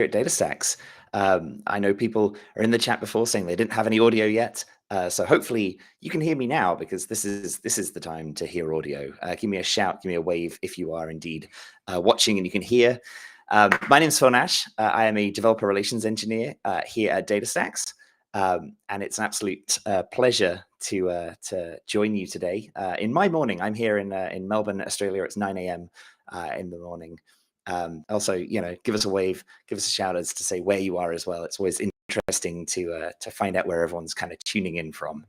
at DataStax. I know people are in the chat before saying they didn't have any audio yet. So hopefully you can hear me now, because this is the time to hear audio. Give me a shout, give me a wave if you are indeed watching and you can hear. My name is Phil Nash. I am a developer relations engineer here at DataStax. And it's an absolute pleasure to join you today. In my morning, I'm here in Melbourne, Australia. It's 9 a.m. In the morning. Also, give us a wave, give us a shout out to say where you are as well. It's always interesting to find out where everyone's kind of tuning in from.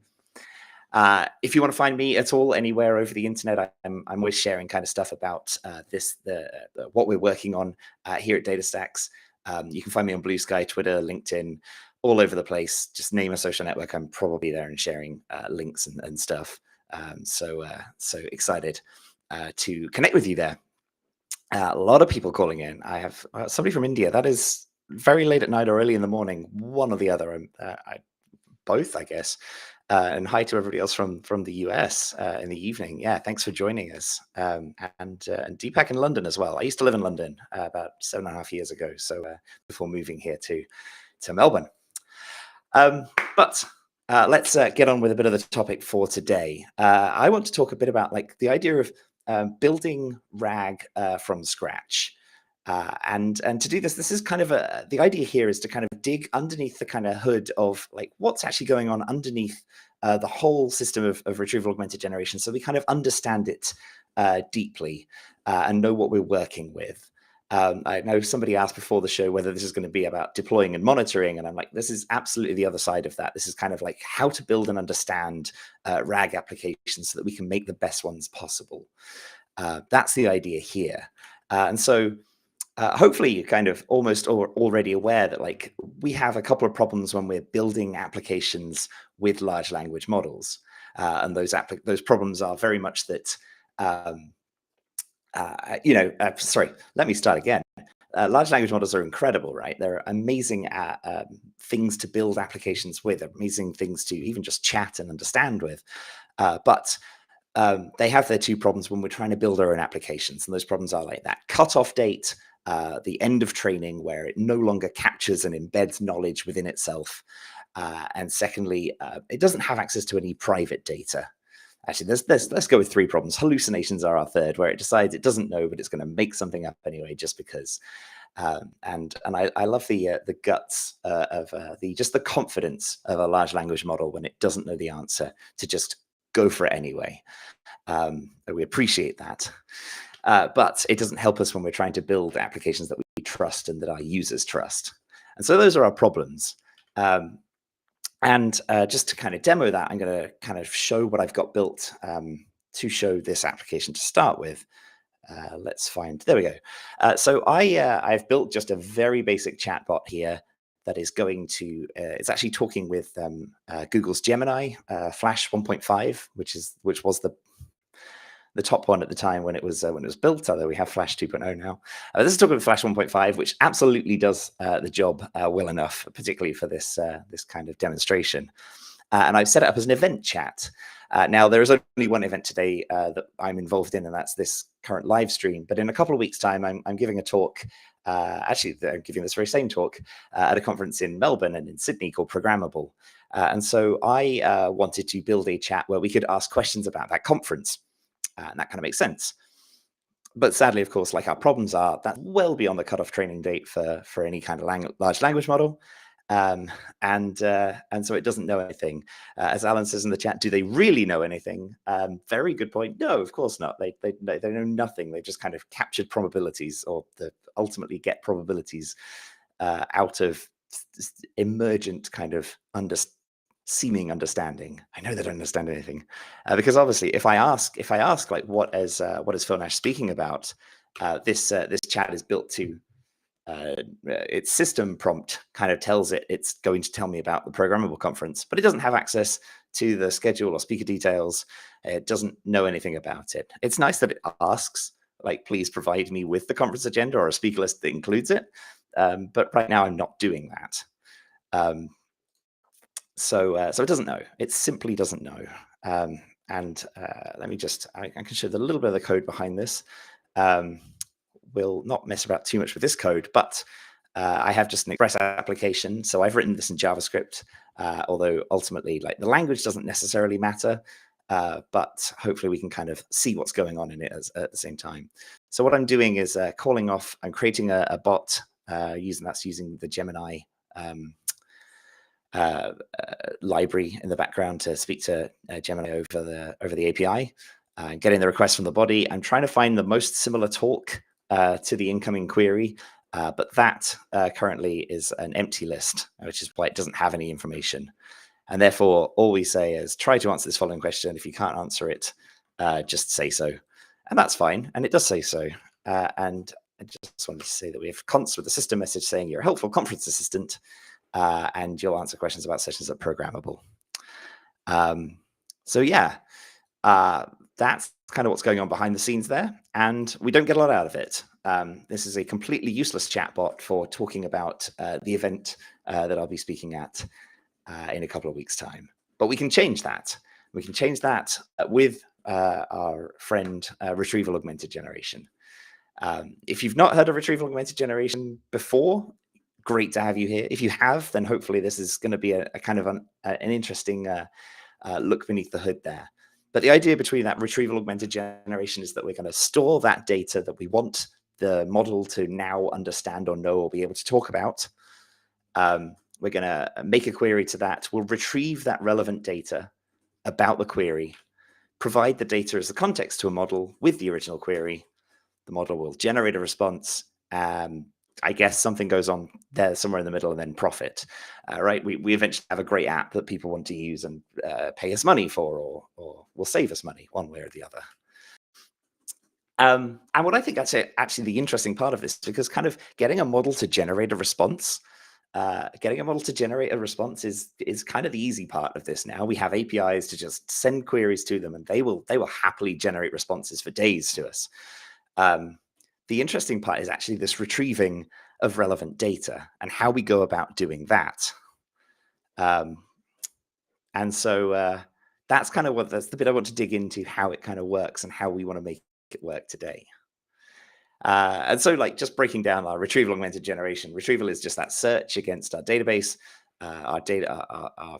If you want to find me at all anywhere over the internet, I'm always sharing kind of stuff about what we're working on here at DataStax. You can find me on Blue Sky, Twitter, LinkedIn, all over the place. Just name a social network, I'm probably there and sharing links and stuff. So excited to connect with you there. A lot of people calling in. I have somebody from India. That is very late at night or early in the morning, one or the other. Both, I guess. And hi to everybody else from the US in the evening. Yeah, thanks for joining us. And Deepak in London as well. I used to live in London about 7.5 years ago, so before moving here to Melbourne. But let's get on with a bit of the topic for today. I want to talk a bit about the idea of building RAG from scratch. And to do this is kind of the idea here is to kind of dig underneath the kind of hood of what's actually going on underneath the whole system of retrieval-augmented generation, so we kind of understand it deeply and know what we're working with. I know somebody asked before the show whether this is going to be about deploying and monitoring, and I'm like, this is absolutely the other side of that. This is kind of like how to build and understand RAG applications so that we can make the best ones possible. That's the idea here. And so hopefully you're kind of almost already aware that we have a couple of problems when we're building applications with large language models. And those problems are very much that, sorry, let me start again. Large language models are incredible, right? They're amazing things to build applications with, amazing things to even just chat and understand with. But they have their two problems when we're trying to build our own applications. And those problems are like that cutoff date, the end of training, where it no longer captures and embeds knowledge within itself. And secondly, it doesn't have access to any private data. Actually, let's go with three problems. Hallucinations are our third, where it decides it doesn't know, but it's going to make something up anyway, just because. And I love the guts of just the confidence of a large language model when it doesn't know the answer to just go for it anyway. We appreciate that. But it doesn't help us when we're trying to build applications that we trust and that our users trust. And so those are our problems. And just to kind of demo that, I'm going to kind of show what I've got built to show this application to start with. Let's find, there we go. So I've built just a very basic chatbot here that is going to, it's actually talking with Google's Gemini Flash 1.5, which was the top one at the time when it was built, although we have Flash 2.0 now. This is talking with Flash 1.5, which absolutely does the job well enough, particularly for this kind of demonstration. And I've set it up as an event chat. Now, there is only one event today that I'm involved in, and that's this current live stream. But in a couple of weeks' time, I'm giving a talk. Actually, I'm giving this very same talk at a conference in Melbourne and in Sydney called Programmable. And so I wanted to build a chat where we could ask questions about that conference. And that kind of makes sense. But sadly, of course, our problems are that well beyond the cutoff training date for any kind of large language model. And so it doesn't know anything. As Alan says in the chat, do they really know anything? Very good point. No, of course not. They know nothing. They've just kind of captured probabilities, or ultimately get probabilities out of emergent kind of seeming understanding. I know they don't understand anything, because obviously, if I ask what is Phil Nash speaking about, this chat is built to its system prompt kind of tells it it's going to tell me about the Programmable conference, but it doesn't have access to the schedule or speaker details. It doesn't know anything about it. It's nice that it asks, please provide me with the conference agenda or a speaker list that includes it. But right now I'm not doing that. So it doesn't know. It simply doesn't know. Let me just, I can show a little bit of the code behind this. We'll not mess about too much with this code, but I have just an Express application, so I've written this in JavaScript, although ultimately, like, the language doesn't necessarily matter, but hopefully we can kind of see what's going on in it at the same time. So what I'm doing is I'm creating a bot using the Gemini um, library in the background to speak to Gemini over the API, getting the request from the body. I'm trying to find the most similar talk to the incoming query, but that currently is an empty list, which is why it doesn't have any information. And therefore, all we say is try to answer this following question. If you can't answer it, just say so. And that's fine. And it does say so. And I just wanted to say that we have const with the system message saying you're a helpful conference assistant, and you'll answer questions about sessions that are programmable. So yeah, that's kind of what's going on behind the scenes there. And we don't get a lot out of it. This is a completely useless chatbot for talking about the event that I'll be speaking at in a couple of weeks' time. But we can change that. We can change that with our friend Retrieval-Augmented Generation. If you've not heard of Retrieval-Augmented Generation before, great to have you here. If you have, then hopefully this is going to be a kind of an interesting look beneath the hood there. But the idea between that Retrieval-Augmented Generation is that we're going to store that data that we want the model to now understand or know or be able to talk about. We're going to make a query to that. We'll retrieve that relevant data about the query, provide the data as the context to a model with the original query. The model will generate a response. I guess something goes on there somewhere in the middle, and then profit, right? We eventually have a great app that people want to use and pay us money for, or will save us money one way or the other. And what I think that's actually the interesting part of this, because kind of getting a model to generate a response, is kind of the easy part of this now. We have APIs to just send queries to them, and they will happily generate responses for days to us. The interesting part is actually this retrieving of relevant data and how we go about doing that. And so that's kind of that's the bit I want to dig into, how it kind of works and how we want to make it work today. And so, like, just breaking down our Retrieval-Augmented Generation, retrieval is just that search against our database, our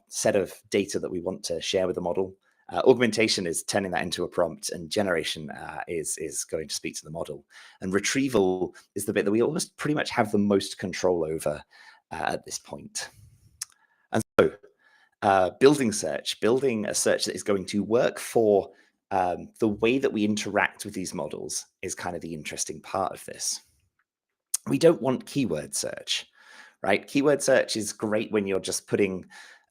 set of data that we want to share with the model. Augmentation is turning that into a prompt, and generation is going to speak to the model. And retrieval is the bit that we almost pretty much have the most control over at this point. And so building a search that is going to work for the way that we interact with these models is kind of the interesting part of this. We don't want keyword search, right? Keyword search is great when you're just putting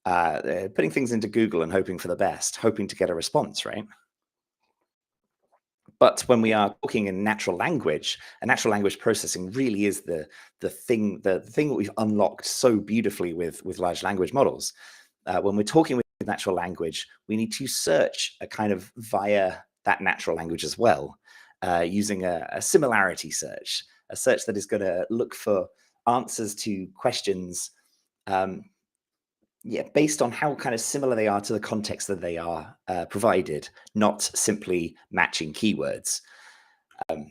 things into Google and hoping for the best, hoping to get a response, right? But when we are talking in natural language, and natural language processing really is the thing that we've unlocked so beautifully with large language models. When we're talking with natural language, we need to search a kind of via that natural language as well, using a similarity search, a search that is going to look for answers to questions based on how kind of similar they are to the context that they are provided, not simply matching keywords. And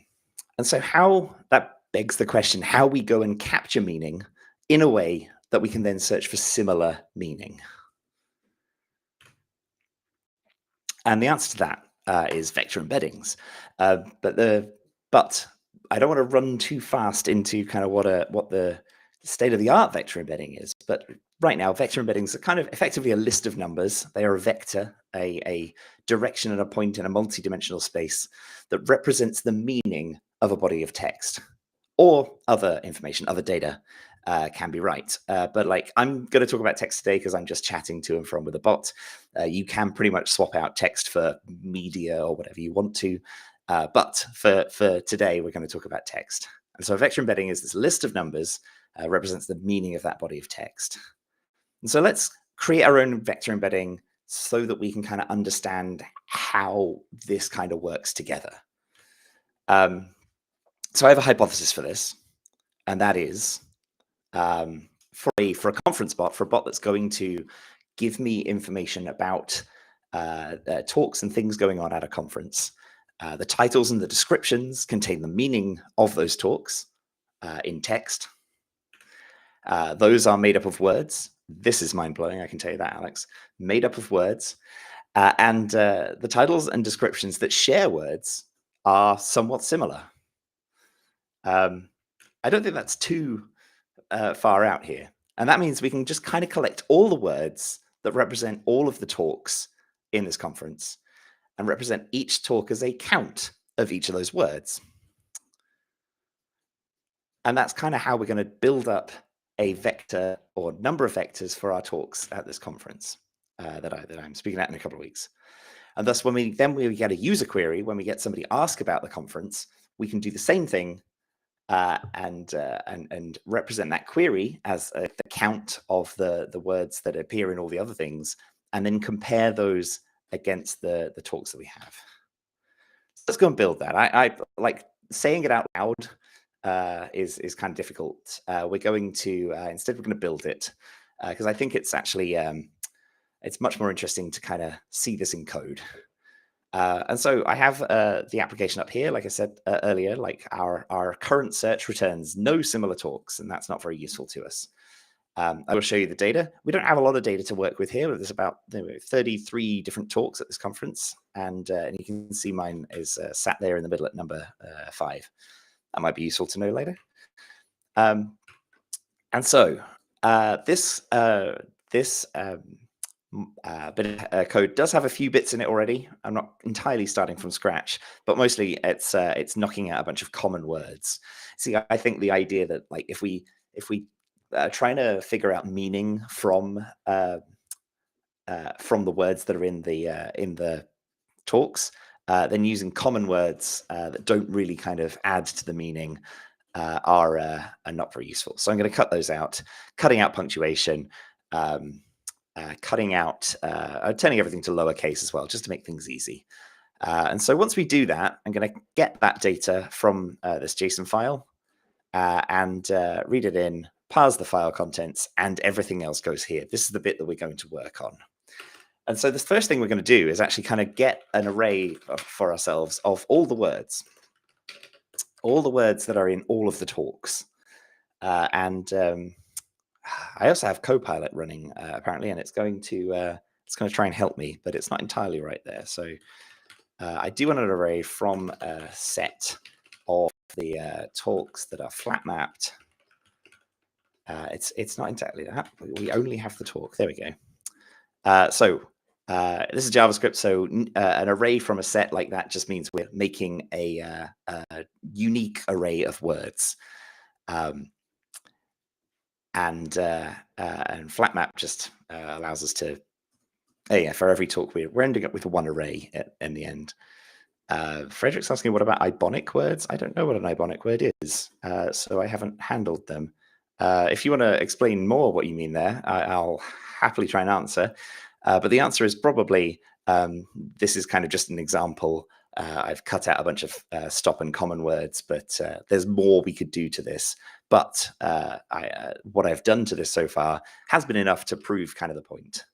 so how that begs the question, how we go and capture meaning in a way that we can then search for similar meaning. And the answer to that is vector embeddings. But I don't want to run too fast into kind of what the state-of-the-art vector embedding is. But right now, vector embeddings are kind of effectively a list of numbers. They are a vector, a direction and a point in a multi-dimensional space that represents the meaning of a body of text or other information, other data. Can be right. But like, I'm going to talk about text today because I'm just chatting to and from with a bot. You can pretty much swap out text for media or whatever you want to. But for today, we're going to talk about text. And so a vector embedding is this list of numbers represents the meaning of that body of text. And so let's create our own vector embedding so that we can kind of understand how this kind of works together. So I have a hypothesis for this, and that is for a conference bot, for a bot that's going to give me information about talks and things going on at a conference. The titles and the descriptions contain the meaning of those talks in text. Those are made up of words. This is mind-blowing, I can tell you that, Alex. Made up of words. And the titles and descriptions that share words are somewhat similar. I don't think that's too far out here. And that means we can just kind of collect all the words that represent all of the talks in this conference and represent each talk as a count of each of those words. And that's kind of how we're going to build up a vector or number of vectors for our talks at this conference that I'm speaking at in a couple of weeks. And thus, when we get a user query, when we get somebody ask about the conference, we can do the same thing and represent that query as the count of the words that appear in all the other things, and then compare those against the talks that we have. So let's go and build that. I like saying it out loud is kind of difficult. We're going to instead we're going to build it because I think it's actually it's much more interesting to kind of see this in code. And so I have the application up here, like I said earlier, like our current search returns no similar talks, and that's not very useful to us. I will show you the data. We don't have a lot of data to work with here, but there's about 33 different talks at this conference, and you can see mine is sat there in the middle at number 5. That might be useful to know later. And so this bit of code does have a few bits in it already. I'm not entirely starting from scratch, but mostly it's knocking out a bunch of common words. See, I think the idea that like if we trying to figure out meaning from the words that are in the talks, then using common words that don't really kind of add to the meaning are not very useful. So I'm going to cut those out, cutting out punctuation. Cutting out, turning everything to lowercase as well, just to make things easy. And so once we do that, I'm going to get that data from this JSON file and read it in, parse the file contents, and everything else goes here. This is the bit that we're going to work on. And so the first thing we're going to do is actually kind of get an array for ourselves of all the words that are in all of the talks. I also have Copilot running apparently, and it's going to try and help me, but it's not entirely right there. So I do want an array from a set of the talks that are flat mapped. It's not exactly that. We only have the talk. There we go. So this is JavaScript. So an array from a set like that just means we're making a unique array of words. And flat map just allows us to, for every talk we're ending up with one array in the end. Frederick's asking, what about Ibonic words? I don't know what an Ibonic word is, so I haven't handled them. If you want to explain more what you mean there, I'll happily try and answer. But the answer is probably this is kind of just an example. I've cut out a bunch of stop and common words, but there's more we could do to this. But what I've done to this so far has been enough to prove kind of the point.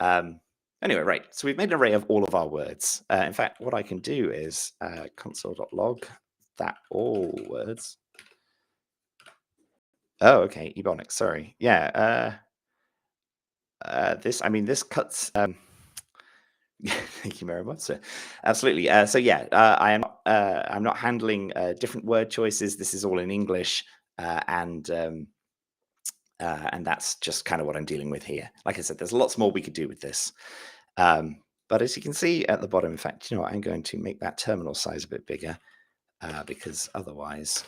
Anyway, right. So we've made an array of all of our words. In fact, what I can do is console.log that all words. Oh, okay. Ebonics. Sorry. Yeah. This cuts. Thank you very much, sir. Absolutely. So yeah, I'm not handling different word choices. This is all in English, and that's just kind of what I'm dealing with here. Like I said, there's lots more we could do with this. But as you can see at the bottom, in fact, you know what, I'm going to make that terminal size a bit bigger because otherwise,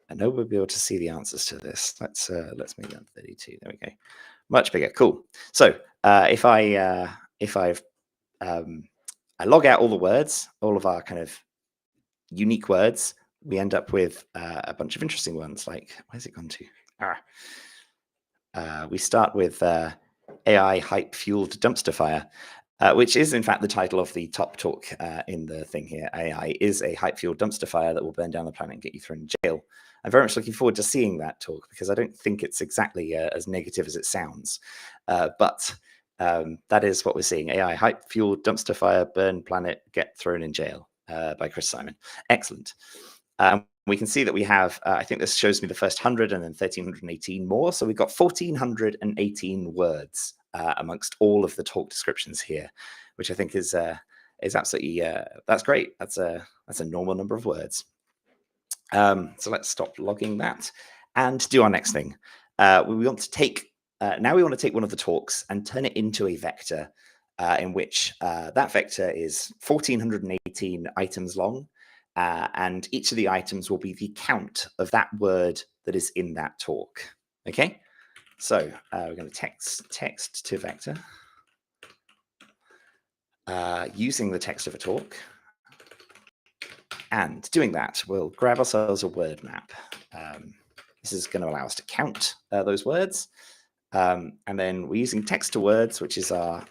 I know we'll be able to see the answers to this. Let's make that 32. There we go. Much bigger. Cool. So if I log out all the words, all of our kind of unique words, we end up with a bunch of interesting ones. Like, where's it gone to? We start with AI hype-fueled dumpster fire, which is in fact the title of the top talk in the thing here. AI is a hype-fueled dumpster fire that will burn down the planet and get you thrown in jail. I'm very much looking forward to seeing that talk because I don't think it's exactly as negative as it sounds. But that is what we're seeing. AI hype-fueled dumpster fire, burn planet, get thrown in jail by Chris Simon. Excellent. And we can see that we have, I think this shows me the first 100 and then 1,318 more. So we've got 1,418 words amongst all of the talk descriptions here, which I think is absolutely, that's great. That's a normal number of words. So let's stop logging that and do our next thing. We want to take, now we want to take one of the talks and turn it into a vector in which that vector is 1,418 items long. And each of the items will be the count of that word that is in that talk. Okay, so we're going to text to vector using the text of a talk. And doing that, we'll grab ourselves a word map. This is going to allow us to count those words. And then we're using text to words, which is our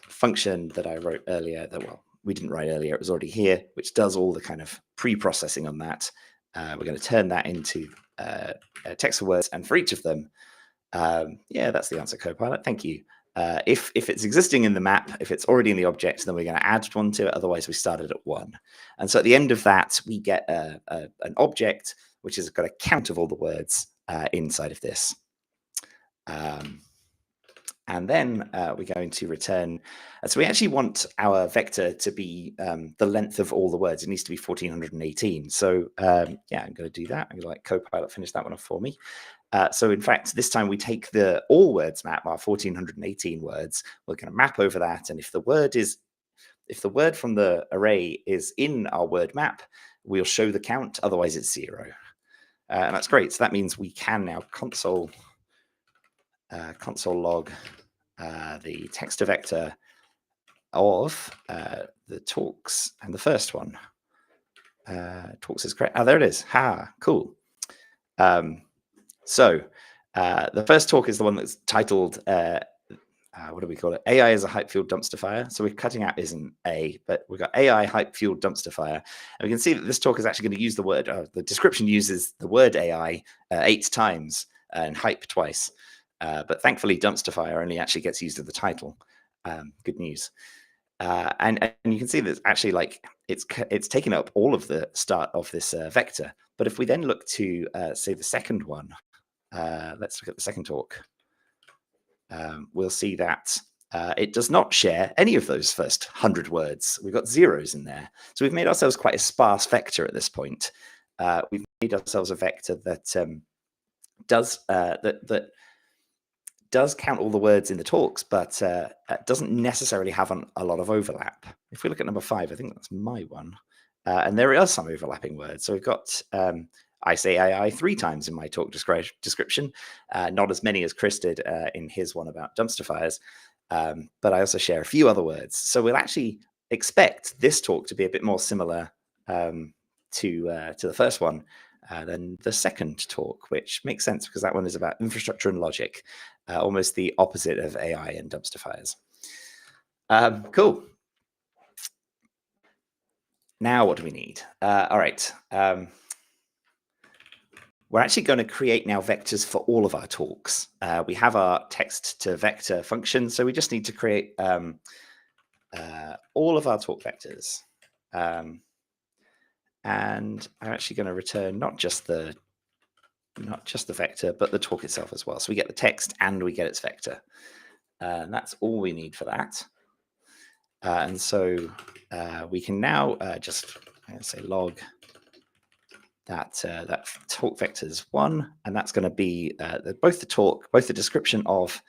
function that I wrote earlier, that, well, we didn't write earlier, it was already here, which does all the kind of pre-processing on that. We're going to turn that into text to words, and for each of them, yeah, that's the answer, Copilot, thank you. If it's existing in the map, if it's already in the object, then we're going to add one to it, otherwise we started at 1. And so at the end of that, we get an object, which has got a count of all the words inside of this. And then we're going to return, so we actually want our vector to be the length of all the words. It needs to be 1,418. So yeah, I'm going to do that. I'm going to let Copilot finish that one off for me. So in fact, this time we take the all words map, our 1,418 words, we're going to map over that. And if the word from the array is in our word map, we'll show the count, otherwise it's 0. And that's great. So that means we can now console log the text to vector of the talks, and the first one. Talks is correct. Oh, there it is. Ha, cool. So the first talk is the one that's titled, what do we call it? AI is a hype-fueled dumpster fire. So we're cutting out isn't A, but we've got AI hype-fueled dumpster fire. And we can see that this talk is actually going to use the word, the description uses the word AI 8 times and hype twice. But thankfully, dumpster fire only actually gets used in the title. Good news. And you can see that it's actually like it's taken up all of the start of this vector. But if we then look to say the second one, let's look at the second talk. We'll see that it does not share any of those first 100 words. We've got zeros in there. So we've made ourselves quite a sparse vector at this point. We've made ourselves a vector that does count all the words in the talks, but doesn't necessarily have a lot of overlap. If we look at number 5, I think that's my one. And there are some overlapping words. So we've got I say AI 3 times in my talk description, not as many as Chris did in his one about dumpster fires, but I also share a few other words. So we'll actually expect this talk to be a bit more similar to the first one than the second talk, which makes sense because that one is about infrastructure and logic, almost the opposite of AI and dumpster fires. Cool. Now what do we need? All right. We're actually going to create now vectors for all of our talks. We have our text to vector function, so we just need to create all of our talk vectors. And I'm actually going to return not just the vector, but the talk itself as well. So we get the text and we get its vector. And that's all we need for that. And so we can now just say log that talk vector is 1, and that's going to be both the description of,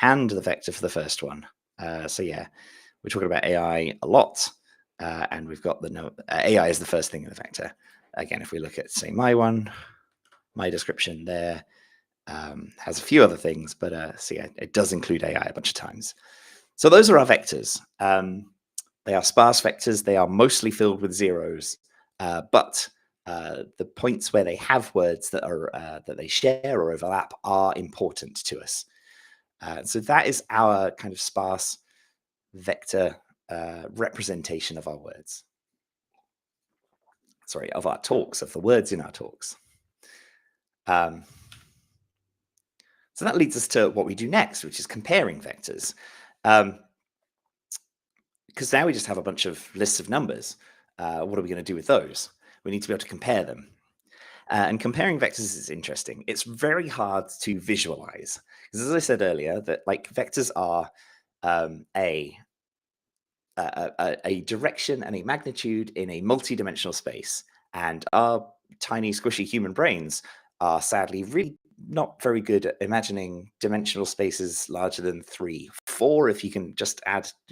and the vector for the first one. So yeah, we're talking about AI a lot, and we've got the AI is the first thing in the vector. Again, if we look at say my description there has a few other things, but see, it does include AI a bunch of times. So those are our vectors. They are sparse vectors. They are mostly filled with zeros, but the points where they have words that are that they share or overlap are important to us. So that is our kind of sparse vector representation of our words. Sorry, of our talks, of the words in our talks. So that leads us to what we do next, which is comparing vectors. Because now we just have a bunch of lists of numbers. What are we going to do with those? we need to be able to compare them. And comparing vectors is interesting. It's very hard to visualize because, as I said earlier, that like vectors are a direction and a magnitude in a multi-dimensional space, and our tiny squishy human brains are sadly really not very good at imagining dimensional spaces larger than 3, 4 if you can just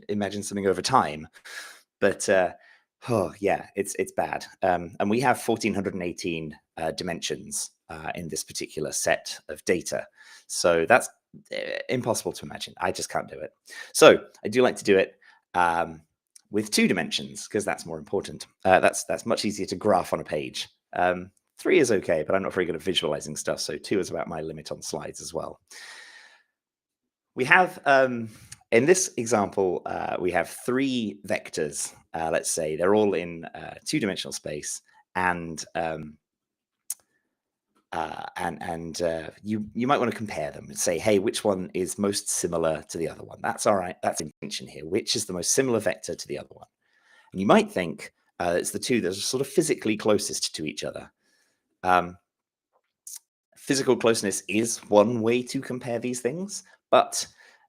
imagine something over time. But oh yeah, it's bad. And we have 1418 dimensions in this particular set of data, so that's impossible to imagine. I just can't do it. So I do like to do it with 2 dimensions because that's more important. That's much easier to graph on a page. 3 is okay, but I'm not very good at visualizing stuff, so 2 is about my limit on slides as well. We have, in this example, we have 3 vectors. Let's say they're all in 2-dimensional space, and you might want to compare them and say, hey, which one is most similar to the other one? That's all right. That's the intention here. Which is the most similar vector to the other one? And you might think it's the 2 that are sort of physically closest to each other. Physical closeness is one way to compare these things, but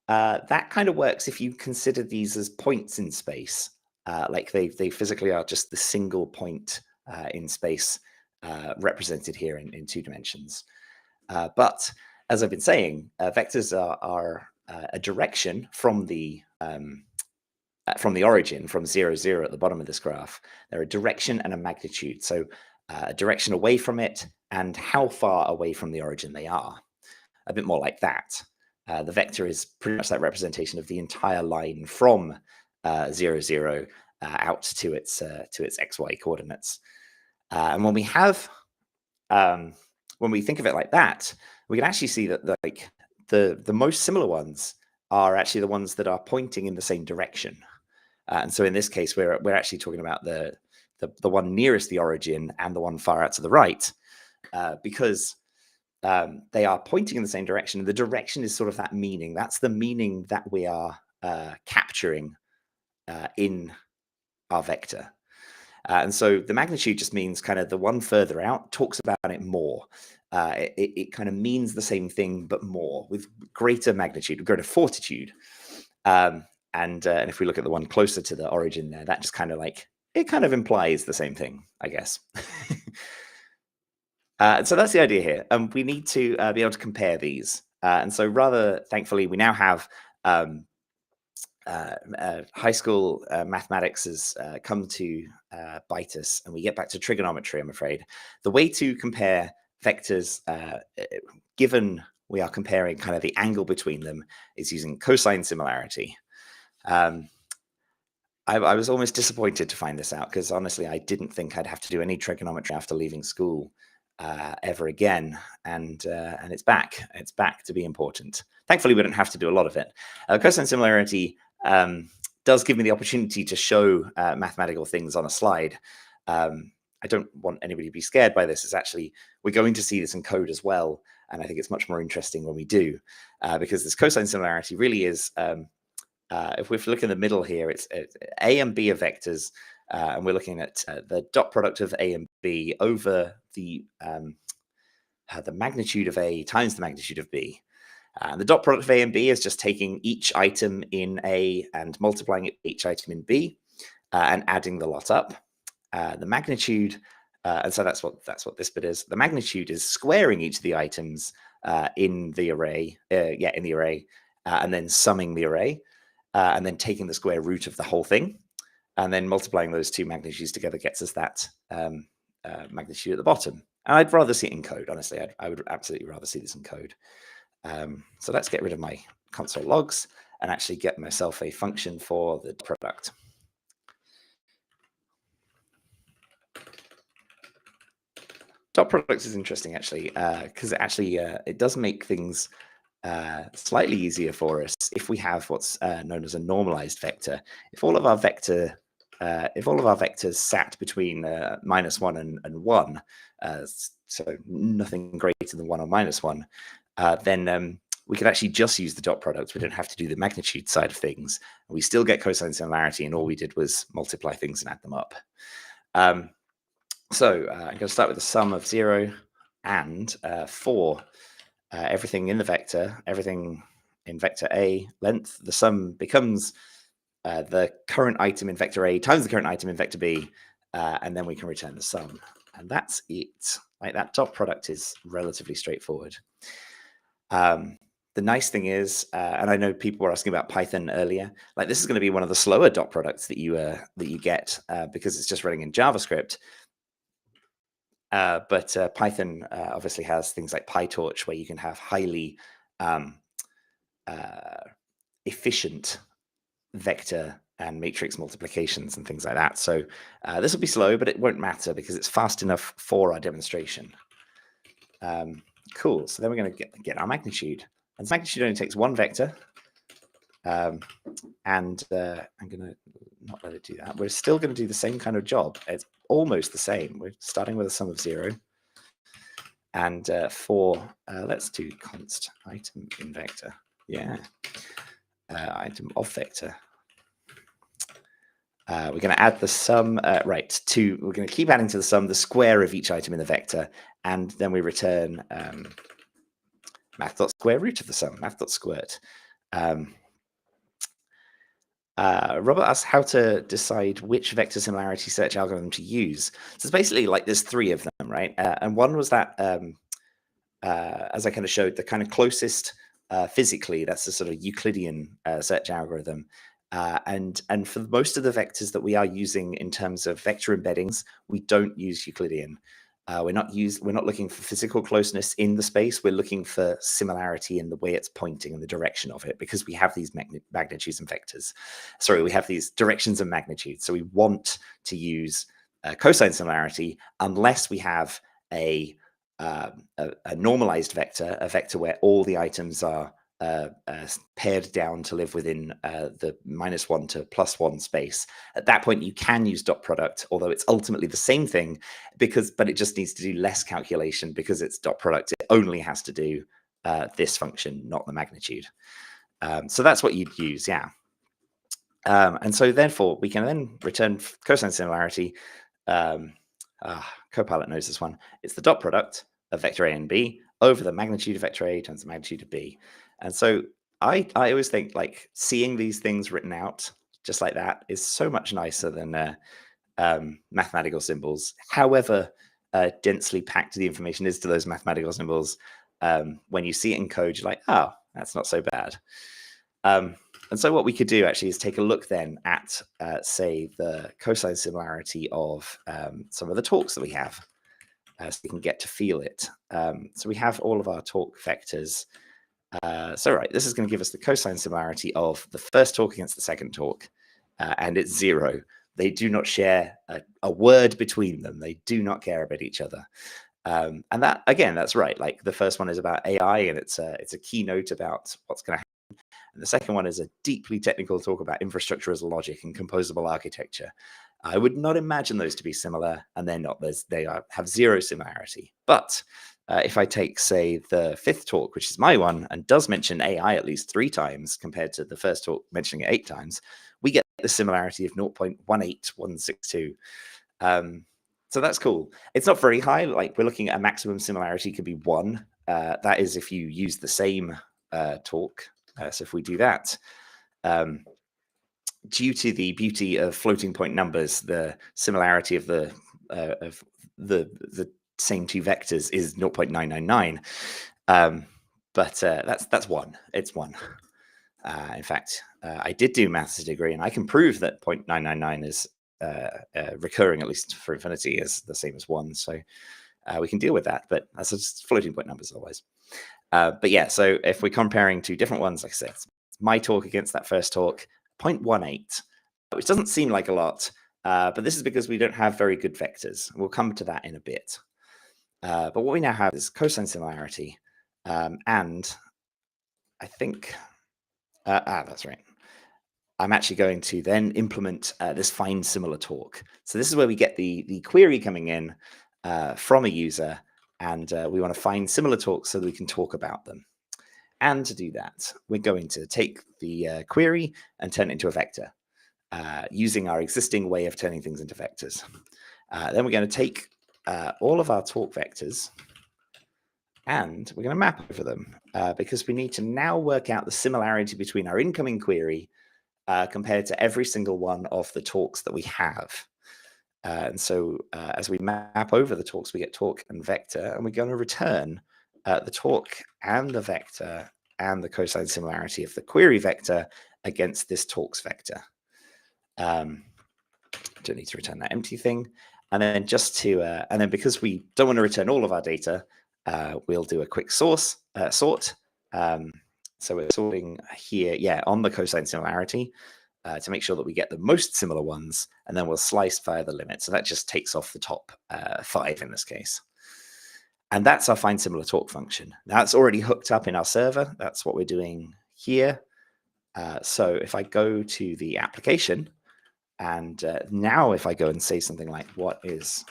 that kind of works if you consider these as points in space. Like they physically are just the single point in space represented here in 2 dimensions. But as I've been saying, vectors are a direction from the origin, from 0, 0 at the bottom of this graph. They're a direction and a magnitude. So a direction away from it and how far away from the origin they are. A bit more like that. The vector is pretty much that representation of the entire line from 0, 0 out to its xy coordinates. And when we have, when we think of it like that, we can actually see that the most similar ones are actually the ones that are pointing in the same direction. And so in this case, we're actually talking about the one nearest the origin and the one far out to the right, because they are pointing in the same direction. The direction is sort of that meaning. That's the meaning that we are capturing in our vector. And so the magnitude just means kind of the one further out talks about it more. It kind of means the same thing, but more, with greater magnitude, greater fortitude. And if we look at the one closer to the origin there, that just kind of like, it kind of implies the same thing, I guess. So that's the idea here. We need to be able to compare these. And so rather, thankfully, we now have high school mathematics has come to bite us, and we get back to trigonometry, I'm afraid. The way to compare vectors, given we are comparing kind of the angle between them, is using cosine similarity. I was almost disappointed to find this out because honestly, I didn't think I'd have to do any trigonometry after leaving school ever again, and it's back. It's back to be important. Thankfully, we don't have to do a lot of it. Cosine similarity does give me the opportunity to show mathematical things on a slide. I don't want anybody to be scared by this. It's actually, we're going to see this in code as well, and I think it's much more interesting when we do, because this cosine similarity really is, if we look in the middle here, it's A and B are vectors, and we're looking at the dot product of A and B over the magnitude of A times the magnitude of B. The dot product of A and B is just taking each item in A and multiplying it each item in B, and adding the lot up. The magnitude, and so that's what this bit is. The magnitude is squaring each of the items in the array, and then summing the array, and then taking the square root of the whole thing, and then multiplying those 2 magnitudes together gets us that magnitude at the bottom. And I'd rather see it in code, honestly. I would absolutely rather see this in code. So let's get rid of my console logs and actually get myself a function for the product. Dot product is interesting, actually, because it does make things slightly easier for us if we have what's known as a normalized vector. If all of our vectors sat between -1 and 1, so nothing greater than 1 or -1, then we could actually just use the dot product. We don't have to do the magnitude side of things. We still get cosine similarity, and all we did was multiply things and add them up. So I'm going to start with the sum of 0 and 4. Everything in the vector, everything in vector A length, the sum becomes the current item in vector A times the current item in vector B, and then we can return the sum. And that's it. Like, that dot product is relatively straightforward. The nice thing is, and I know people were asking about Python earlier, like this is going to be one of the slower dot products that you get because it's just running in JavaScript. But Python obviously has things like PyTorch, where you can have highly efficient vector and matrix multiplications and things like that. So this will be slow, but it won't matter because it's fast enough for our demonstration. Cool. So then we're going to get our magnitude. And magnitude only takes one vector. And I'm going to not let it do that. We're still going to do the same kind of job. It's almost the same. We're starting with a sum of 0. And for, let's do const item in vector. Yeah. Item of vector. We're going to add the sum, we're going to keep adding to the sum the square of each item in the vector, and then we return math.square root of the sum, math.squirt. Robert asks how to decide which vector similarity search algorithm to use. So it's basically like there's 3 of them, right? And one was that, as I kind of showed, the kind of closest physically, that's the sort of Euclidean search algorithm. And for most of the vectors that we are using in terms of vector embeddings, we don't use Euclidean. We're not looking for physical closeness in the space. We're looking for similarity in the way it's pointing and the direction of it, because we have these magnitudes and vectors. Sorry, we have these directions and magnitudes. So we want to use cosine similarity unless we have a normalized vector, a vector where all the items are paired down to live within the -1 to +1 space. At that point, you can use dot product, although it's ultimately the same thing, but it just needs to do less calculation because it's dot product. It only has to do this function, not the magnitude. So that's what you'd use, yeah. And so therefore, we can then return cosine similarity. Copilot knows this one. It's the dot product of vector A and B over the magnitude of vector A times the magnitude of B. And so I always think like seeing these things written out just like that is so much nicer than mathematical symbols. However densely packed the information is to those mathematical symbols, when you see it in code, you're like, oh, that's not so bad. And so what we could do actually is take a look then at, say, the cosine similarity of some of the talks that we have, so we can get to feel it. So we have all of our talk vectors. So right, this is going to give us the cosine similarity of the first talk against the second talk, and it's 0. They do not share a word between them. They do not care about each other. And that, again, that's right. Like the first one is about AI, and it's a keynote about what's going to happen. And the second one is a deeply technical talk about infrastructure as logic and composable architecture. I would not imagine those to be similar, and they're not. They have 0 similarity. But if I take, say, the 5th talk, which is my one, and does mention AI at least 3 times compared to the first talk mentioning it 8 times, we get the similarity of 0.18162. So that's cool. It's not very high. Like, we're looking at a maximum similarity could be 1. That is if you use the same talk. So if we do that, due to the beauty of floating point numbers, the similarity of the same 2 vectors is 0.999. But that's 1. It's 1. In fact, I did do maths degree, and I can prove that 0.999 is recurring, at least for infinity, is the same as 1. So we can deal with that, but that's just floating point numbers otherwise. But yeah, so if we're comparing 2 different ones, like I said, my talk against that first talk, 0.18, which doesn't seem like a lot, but this is because we don't have very good vectors. We'll come to that in a bit. But what we now have is cosine similarity, and I think, that's right. I'm actually going to then implement this find similar talk. So this is where we get the query coming in from a user, and we want to find similar talks so that we can talk about them. And to do that, we're going to take the query and turn it into a vector, using our existing way of turning things into vectors. Then we're going to take all of our talk vectors, and we're going to map over them because we need to now work out the similarity between our incoming query compared to every single one of the talks that we have. And so as we map over the talks, we get talk and vector, and we're going to return the talk and the vector and the cosine similarity of the query vector against this talks vector. Don't need to return that empty thing. And then just to, and then because we don't want to return all of our data, we'll do a quick sort. So we're sorting here, on the cosine similarity to make sure that we get the most similar ones, and then we'll slice via the limit. So that just takes off the top 5 in this case. And that's our find similar talk function. Now it's already hooked up in our server. That's what we're doing here. So if I go to the application, and now if I go and say something like, what is,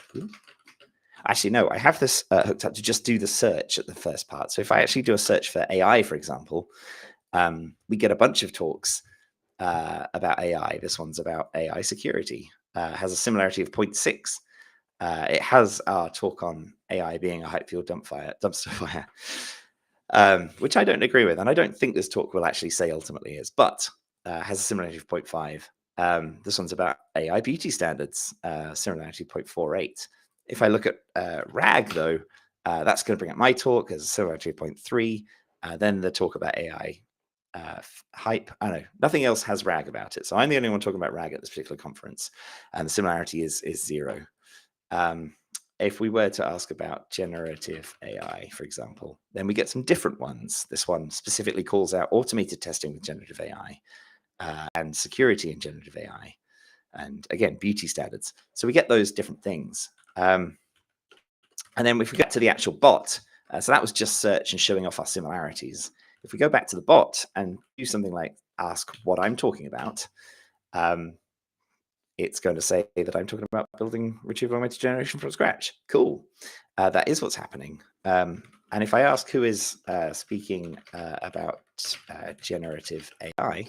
actually, no, I have this hooked up to just do the search at the first part. So if I actually do a search for AI, for example, we get a bunch of talks about AI. This one's about AI security, has a similarity of 0.6. It has our talk on AI being a hype fuel dumpster fire, which I don't agree with. And I don't think this talk will actually say ultimately is, but has a similarity of 0.5. This one's about AI beauty standards, similarity 0.48. If I look at RAG, though, that's going to bring up my talk as a similarity of 0.3. Then the talk about AI hype. I know nothing else has RAG about it. So I'm the only one talking about RAG at this particular conference. And the similarity is 0. If we were to ask about generative AI, for example, then we get some different ones. This one specifically calls out automated testing with generative AI. And security in generative AI, and again, beauty standards. So we get those different things. And then if we get to the actual bot, so that was just search and showing off our similarities. If we go back to the bot and do something like ask what I'm talking about, it's going to say that I'm talking about building Retriever-Augmented Generation from scratch. Cool. That is what's happening. And if I ask who is speaking about generative AI,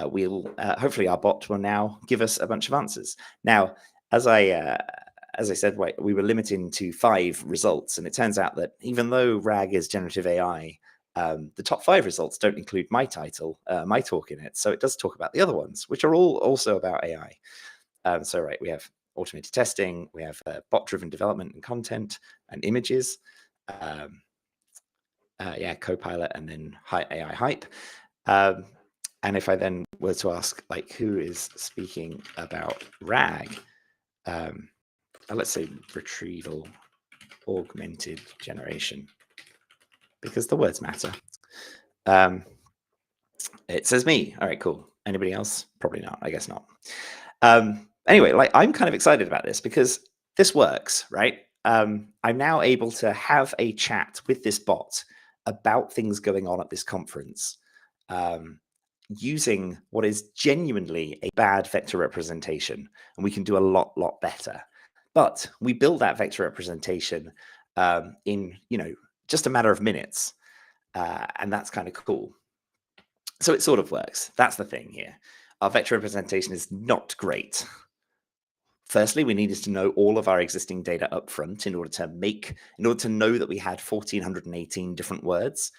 we'll hopefully our bot will now give us a bunch of answers. Now, as I said, we were limiting to 5 results, and it turns out that even though RAG is generative AI, the top 5 results don't include my title, my talk in it. So it does talk about the other ones, which are all also about AI. So we have automated testing, we have bot-driven development and content and images, Copilot, and then AI hype. And if I then were to ask, like, who is speaking about RAG, let's say Retrieval-Augmented Generation, because the words matter. It says me. All right, cool. Anybody else? Probably not. I guess not. Anyway, like, I'm kind of excited about this because this works, right? I'm now able to have a chat with this bot about things going on at this conference. Using what is genuinely a bad vector representation, and we can do a lot better. But we build that vector representation in just a matter of minutes, and that's kind of cool. So it sort of works. That's the thing here. Our vector representation is not great. Firstly, we needed to know all of our existing data up front in order to know that we had 1,418 different words.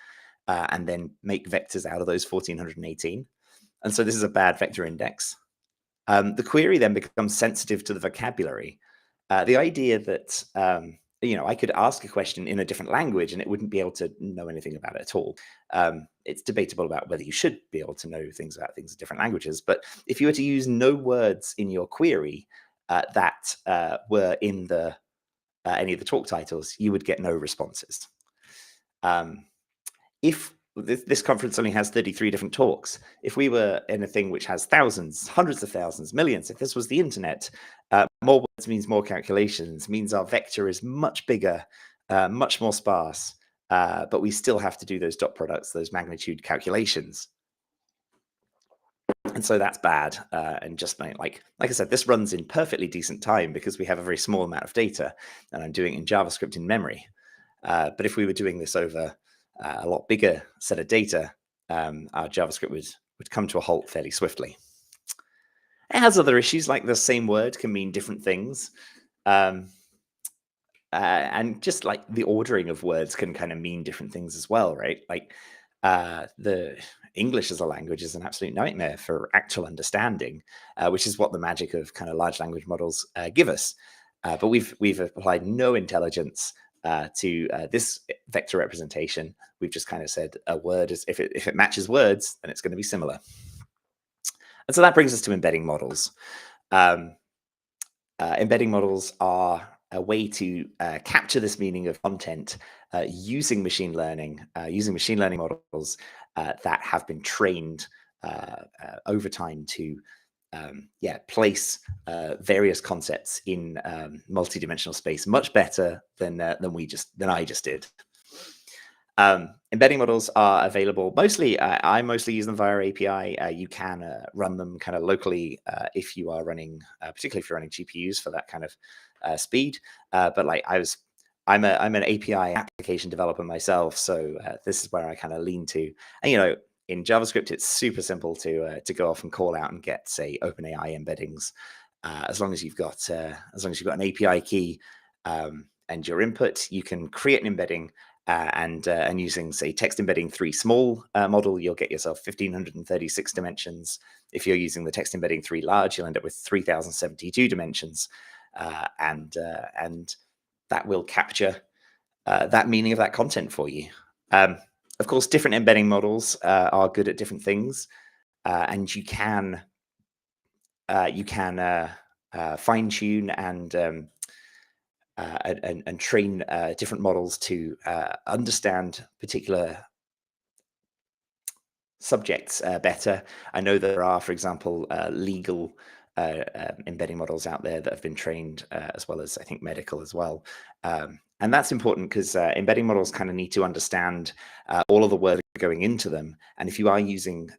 And then make vectors out of those 1,418. And so this is a bad vector index. The query then becomes sensitive to the vocabulary. The idea that, I could ask a question in a different language and it wouldn't be able to know anything about it at all. It's debatable about whether you should be able to know things about things in different languages. But if you were to use no words in your query that were in any of the talk titles, you would get no responses. If this conference only has 33 different talks, if we were in a thing which has thousands, hundreds of thousands, millions, if this was the internet, more words means more calculations, means our vector is much bigger, much more sparse, but we still have to do those dot products, those magnitude calculations. And so that's bad. And just like I said, this runs in perfectly decent time because we have a very small amount of data, and I'm doing it in JavaScript in memory. But if we were doing this over a lot bigger set of data, our JavaScript would come to a halt fairly swiftly. It has other issues, like the same word can mean different things. and just like the ordering of words can kind of mean different things as well, right? Like the English as a language is an absolute nightmare for actual understanding, which is what the magic of kind of large language models give us. But we've applied no intelligence to this vector representation. We've just kind of said a word is if it matches words, then it's going to be similar. And so that brings us to embedding models. Um, Embedding models are a way to capture this meaning of content using machine learning models that have been trained over time to place various concepts in multidimensional space much better than I just did. Embedding models are available mostly. I mostly use them via API. You can run them kind of locally if you are running, particularly if you're running GPUs for that kind of speed. But like I'm an API application developer myself, so this is where I kind of lean to. And in JavaScript, it's super simple to go off and call out and get, say, OpenAI embeddings, as long as you've got an API key and your input, you can create an embedding. And using, say, text embedding 3 small model, you'll get yourself 1536 dimensions. If you're using the text embedding 3 large, you'll end up with 3072 dimensions, and that will capture that meaning of that content for you. Of course, different embedding models are good at different things, and you can fine tune and train different models to understand particular subjects better. I know there are, for example, legal embedding models out there that have been trained, as well as I think medical as well. And that's important because embedding models kind of need to understand all of the words going into them. And if you are using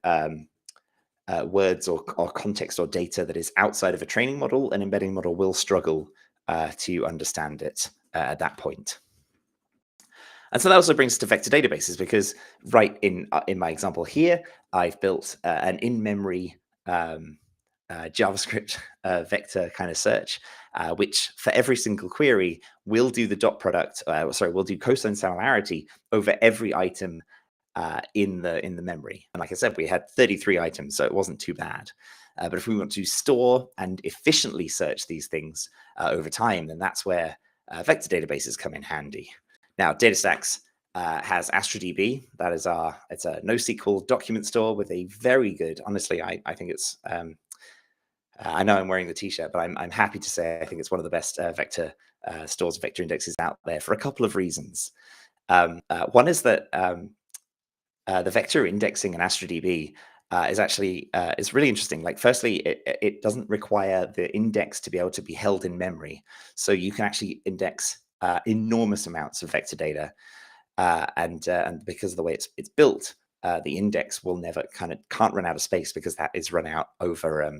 words or context or data that is outside of a training model, an embedding model will struggle to understand it at that point. And so that also brings us to vector databases, because right in my example here, I've built an in-memory JavaScript vector kind of search, which for every single query will do the dot product. Will do cosine similarity over every item in the memory. And like I said, we had 33 items, so it wasn't too bad. But if we want to store and efficiently search these things over time, then that's where vector databases come in handy. Now, DataStax has Astra DB. It's a NoSQL document store with a very good, honestly, I think it's, I know I'm wearing the t-shirt, but I'm happy to say I think it's one of the best vector stores, vector indexes out there for a couple of reasons. One is that the vector indexing in Astra DB is actually is really interesting. Like, firstly, it doesn't require the index to be able to be held in memory, so you can actually index enormous amounts of vector data, and because of the way it's built, the index will never can't run out of space, because that is run out over.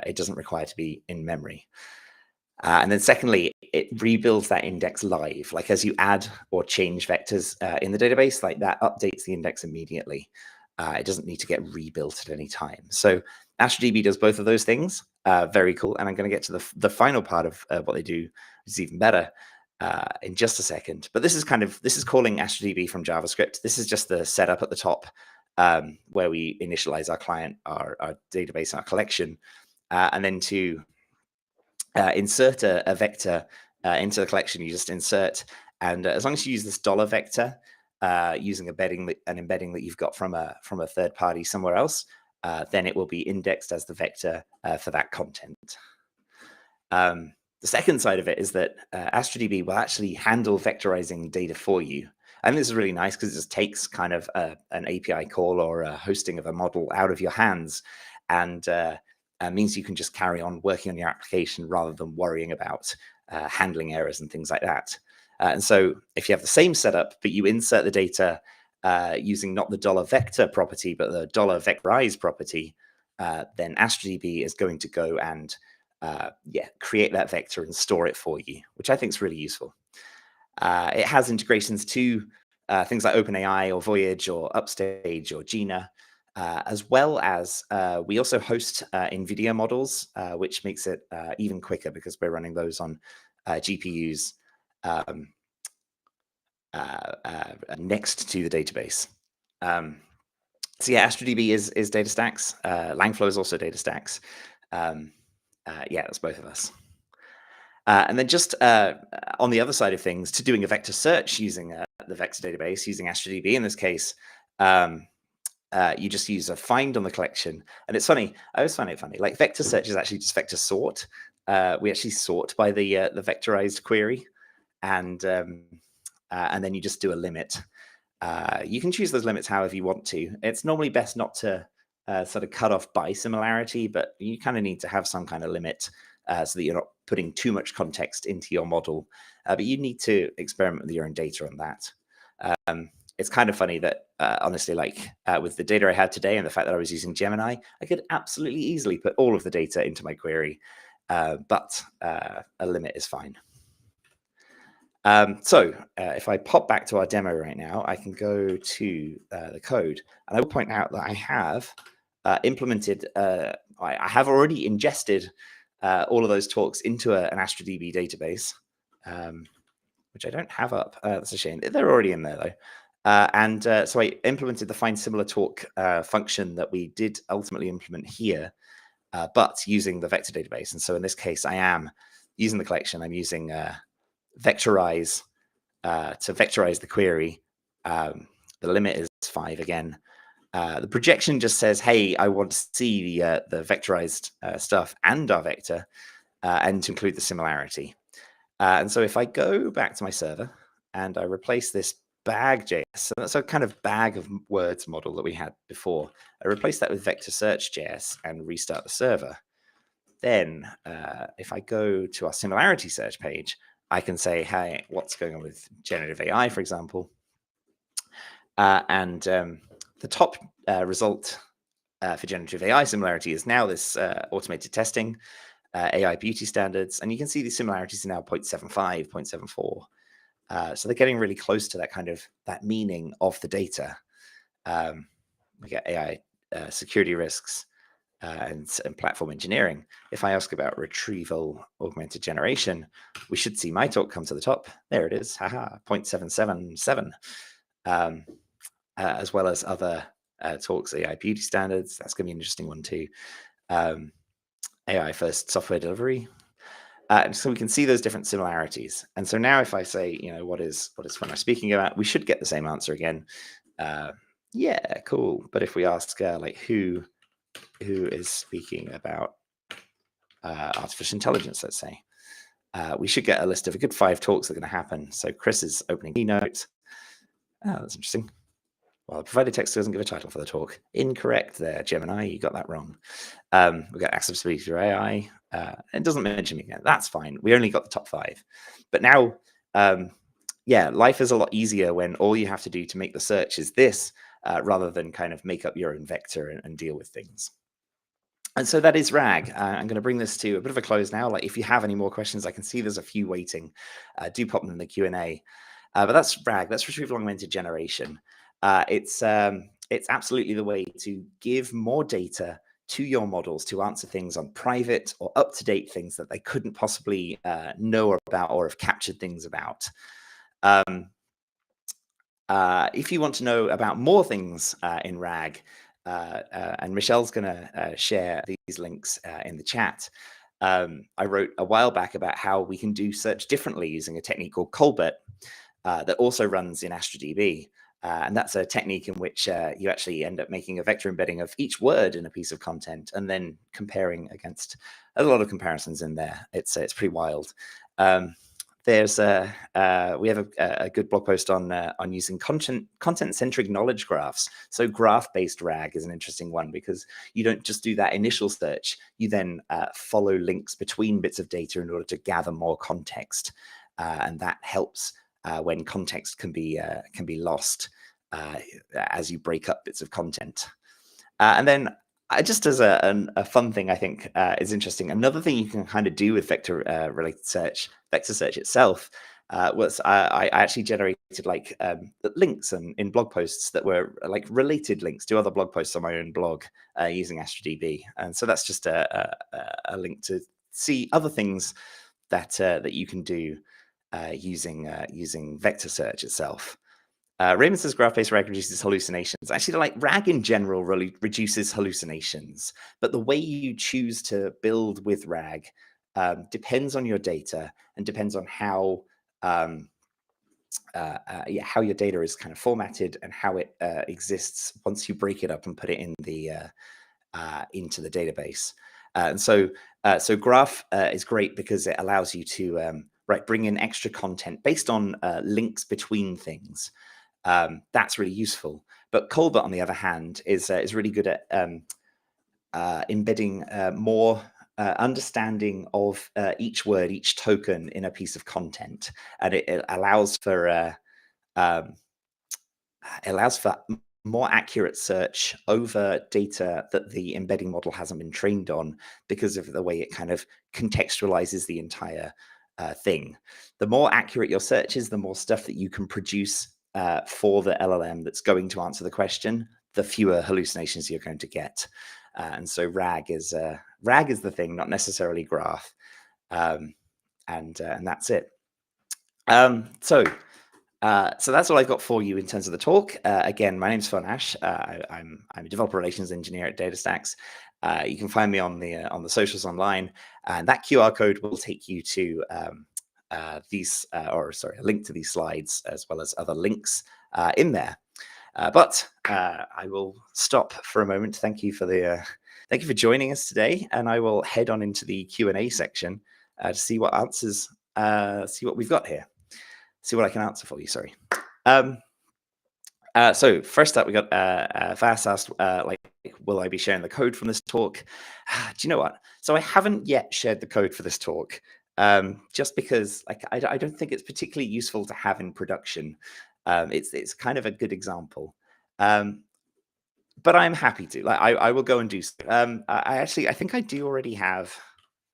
It doesn't require to be in memory. And then secondly, it rebuilds that index live. Like, as you add or change vectors in the database, like that updates the index immediately. It doesn't need to get rebuilt at any time. So Astra DB does both of those things. Very cool. And I'm going to get to the final part of what they do, which is even better, in just a second. But this is calling Astra DB from JavaScript. This is just the setup at the top, where we initialize our client, our database, our collection, and then to insert a vector into the collection, you just insert, and as long as you use this dollar vector, using an embedding that you've got from a third party somewhere else, then it will be indexed as the vector for that content. The second side of it is that Astra DB will actually handle vectorizing data for you. And this is really nice because it just takes kind of an API call or a hosting of a model out of your hands, and means you can just carry on working on your application rather than worrying about handling errors and things like that. And so if you have the same setup, but you insert the data using not the dollar vector property, but the dollar vectorize property, then Astra DB is going to go and create that vector and store it for you, which I think is really useful. It has integrations to things like OpenAI or Voyage or Upstage or Gina, as well as we also host NVIDIA models, which makes it even quicker because we're running those on GPUs. um, next to the database. So yeah, Astra DB is data stacks. Langflow is also data stacks. Yeah, that's both of us. And then just on the other side of things, to doing a vector search using the vector database, using Astra DB in this case, you just use a find on the collection. And it's funny, I always find it funny, like vector search is actually just vector sort. We actually sort by the vectorized query, and then you just do a limit. You can choose those limits however you want to. It's normally best not to sort of cut off by similarity, but you kind of need to have some kind of limit so that you're not putting too much context into your model. But you need to experiment with your own data on that. It's kind of funny that, honestly, like with the data I had today and the fact that I was using Gemini, I could absolutely easily put all of the data into my query, but a limit is fine. So if I pop back to our demo right now, I can go to the code, and I will point out that I have implemented, I have already ingested all of those talks into an Astra DB database, which I don't have up. That's a shame. They're already in there though. So I implemented the find similar talk function that we did ultimately implement here, but using the vector database. And so in this case, I am using the collection. I'm using vectorize to vectorize the query. The limit is 5 again. The projection just says, hey, I want to see the vectorized stuff and our vector, and to include the similarity. And so if I go back to my server and I replace this bag.js, so that's a kind of bag of words model that we had before, I replace that with vector search.js and restart the server. Then if I go to our similarity search page, I can say, hey, what's going on with generative AI, for example? And the top result for generative AI similarity is now this automated testing, AI beauty standards. And you can see the similarities are now 0.75, 0.74. So they're getting really close to that kind of that meaning of the data. We get AI security risks and platform engineering. If I ask about retrieval-augmented generation, we should see my talk come to the top. There it is, haha, 0.777. As well as other talks, AI beauty standards. That's going to be an interesting one too. AI first software delivery. So we can see those different similarities. And so now if I say, what is Fenner speaking about, we should get the same answer again. Yeah, cool. But if we ask like who is speaking about artificial intelligence, let's say, we should get a list of a good 5 talks that are going to happen. So Chris is opening keynote. Oh, that's interesting. Well, the provided text doesn't give a title for the talk. Incorrect there, Gemini. You got that wrong. We've got accessibility through AI. It doesn't mention me again. That's fine. We only got the top 5. But now, yeah, life is a lot easier when all you have to do to make the search is this, rather than kind of make up your own vector and deal with things. And so that is RAG. I'm going to bring this to a bit of a close now. Like, if you have any more questions, I can see there's a few waiting. Do pop them in the Q&A. But that's RAG. That's Retrieval-Augmented Generation. It's absolutely the way to give more data to your models to answer things on private or up-to-date things that they couldn't possibly know about or have captured things about. If you want to know about more things in RAG, and Michelle's going to share these links in the chat. I wrote a while back about how we can do search differently using a technique called Colbert that also runs in Astra DB. And that's a technique in which you actually end up making a vector embedding of each word in a piece of content and then comparing against a lot of comparisons in there. It's pretty wild. There's we have a good blog post on using content-centric knowledge graphs. So graph-based RAG is an interesting one because you don't just do that initial search. You then follow links between bits of data in order to gather more context, and that helps when context can be lost as you break up bits of content. And then just as a fun thing, I think is interesting. Another thing you can kind of do with vector-related search, vector search itself, was I actually generated like links in blog posts that were like related links to other blog posts on my own blog using Astra DB. And so that's just a link to see other things that that you can do using vector search itself. Raymond says graph-based RAG reduces hallucinations. Actually, like RAG in general really reduces hallucinations, but the way you choose to build with RAG depends on your data and depends on how how your data is kind of formatted and how it exists once you break it up and put it in the into the database. And so Graph is great because it allows you to bring in extra content based on links between things. That's really useful. But Colbert, on the other hand, is really good at embedding more understanding of each word, each token in a piece of content, and it allows for more accurate search over data that the embedding model hasn't been trained on because of the way it kind of contextualizes the entire thing. The more accurate your search is, the more stuff that you can produce for the LLM that's going to answer the question, the fewer hallucinations you're going to get. And so RAG is the thing, not necessarily Graph, and that's it. So that's all I've got for you in terms of the talk. Again, my name's Phil Nash. I'm a developer relations engineer at DataStax. You can find me on the socials online, and that QR code will take you to a link to these slides as well as other links in there. But I will stop for a moment. Thank you for joining us today, and I will head on into the Q&A section to see what answers, see what we've got here. See what I can answer for you, sorry. So first up, we got Vas asked, will I be sharing the code from this talk? Do you know what? So I haven't yet shared the code for this talk, just because I don't think it's particularly useful to have in production. It's kind of a good example. But I'm happy to. I will go and do so. I think I do already have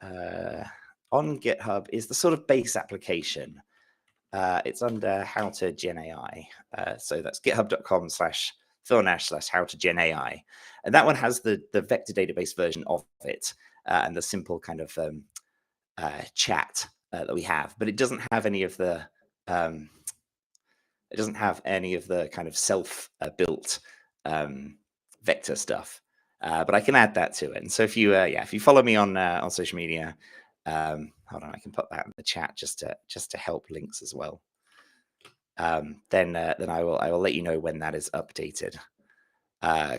on GitHub is the sort of base application. It's under how to Gen AI. So that's github.com/philnash/how to Gen AI. And that one has the vector database version of it and the simple kind of chat that we have, but it doesn't have any of the kind of self-built vector stuff. But I can add that to it. And so if you follow me on social media, hold on, I can put that in the chat just to help links as well. Then I will let you know when that is updated.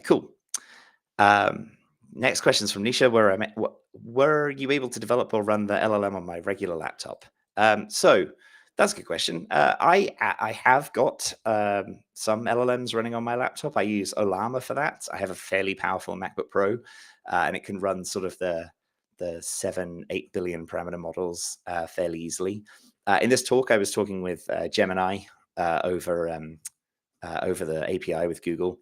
Cool. Next question is from Nisha. Were you able to develop or run the LLM on my regular laptop? So that's a good question. I have got some LLMs running on my laptop. I use Ollama for that. I have a fairly powerful MacBook Pro, and it can run sort of the 7-8 billion parameter models fairly easily. In this talk, I was talking with Gemini over the API with Google,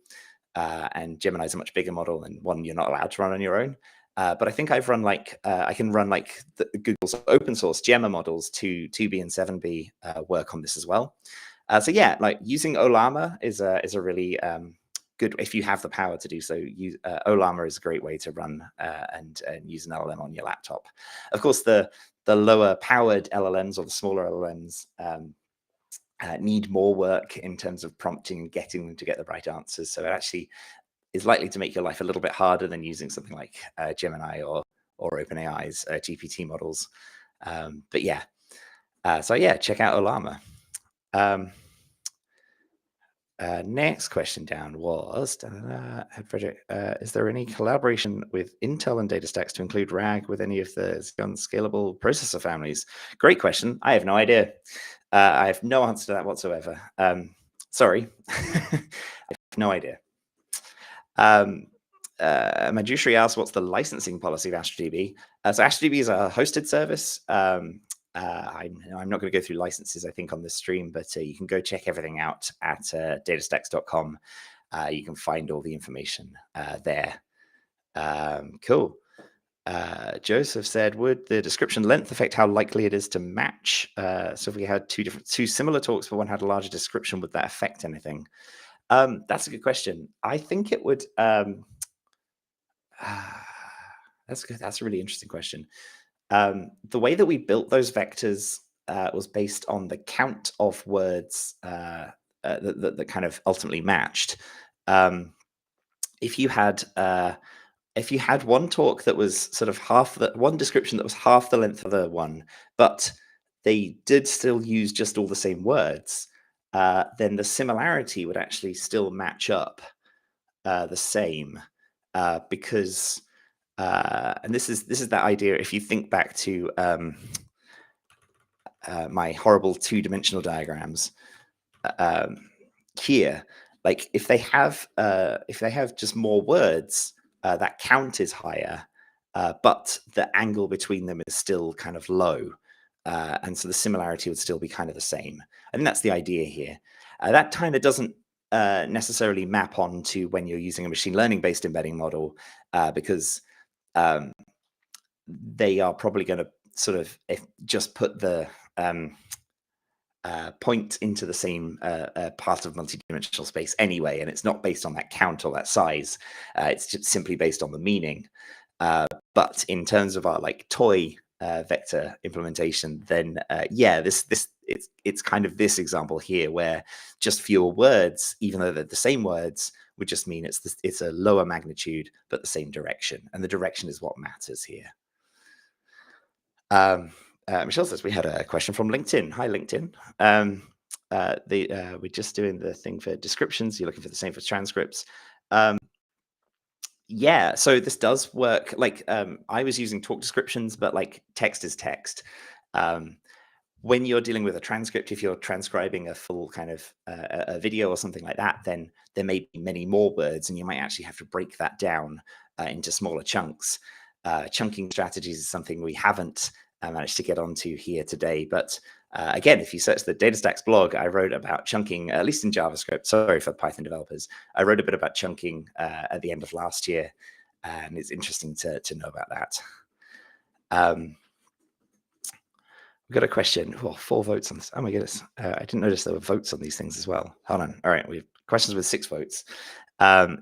and Gemini is a much bigger model and one you're not allowed to run on your own. But I think I've run I can run the Google's open source Gemma models 2B and 7B work on this as well. So yeah, using Ollama is a really good if you have the power to do so. Ollama is a great way to run and use an LLM on your laptop. Of course, the lower powered LLMs or the smaller LLMs need more work in terms of prompting and getting them to get the right answers. So it actually is likely to make your life a little bit harder than using something like Gemini or OpenAI's GPT models. But yeah, so yeah, check out Ollama. Next question down was, Frederick, is there any collaboration with Intel and DataStax to include RAG with any of the scalable processor families? Great question. I have no idea. I have no answer to that whatsoever. Sorry, I have no idea. Manjushri asks, what's the licensing policy of Astra DB? So Astra DB is a hosted service. I'm not going to go through licenses, I think, on this stream, but you can go check everything out at datastax.com. You can find all the information there. Cool. Joseph said, would the description length affect how likely it is to match? So if we had two similar talks, but one had a larger description, would that affect anything? That's a good question. I think it would. That's good. That's a really interesting question. The way that we built those vectors was based on the count of words that kind of ultimately matched. If you had one talk that was sort of one description that was half the length of the one, but they did still use just all the same words, then the similarity would actually still match up the same, because and this is that idea. If you think back to my horrible two-dimensional diagrams here, like if they have just more words, that count is higher, but the angle between them is still kind of low, and so the similarity would still be kind of the same. I think that's the idea here. That kind of doesn't necessarily map on to when you're using a machine learning based embedding model, because they are probably going to sort of just put the point into the same part of multidimensional space anyway, and it's not based on that count or that size. It's just simply based on the meaning. But in terms of our like toy vector implementation, then yeah, it's kind of this example here where just fewer words, even though they're the same words, would just mean it's a lower magnitude but the same direction, and the direction is what matters here. Michelle says we had a question from LinkedIn. Hi, LinkedIn. We're just doing the thing for descriptions. You're looking for the same for transcripts. Yeah, so this does work. Like I was using talk descriptions, but like text is text. When you're dealing with a transcript, if you're transcribing a full kind of a video or something like that, then there may be many more words, and you might actually have to break that down into smaller chunks. Chunking strategies is something we haven't managed to get onto here today. But again, if you search the DataStax blog, I wrote about chunking, at least in JavaScript. Sorry for Python developers. I wrote a bit about chunking at the end of last year, and it's interesting to know about that. We've got a question. Oh, 4 votes on this. Oh my goodness. I didn't notice there were votes on these things as well. Hold on. All right. We have questions with 6 votes.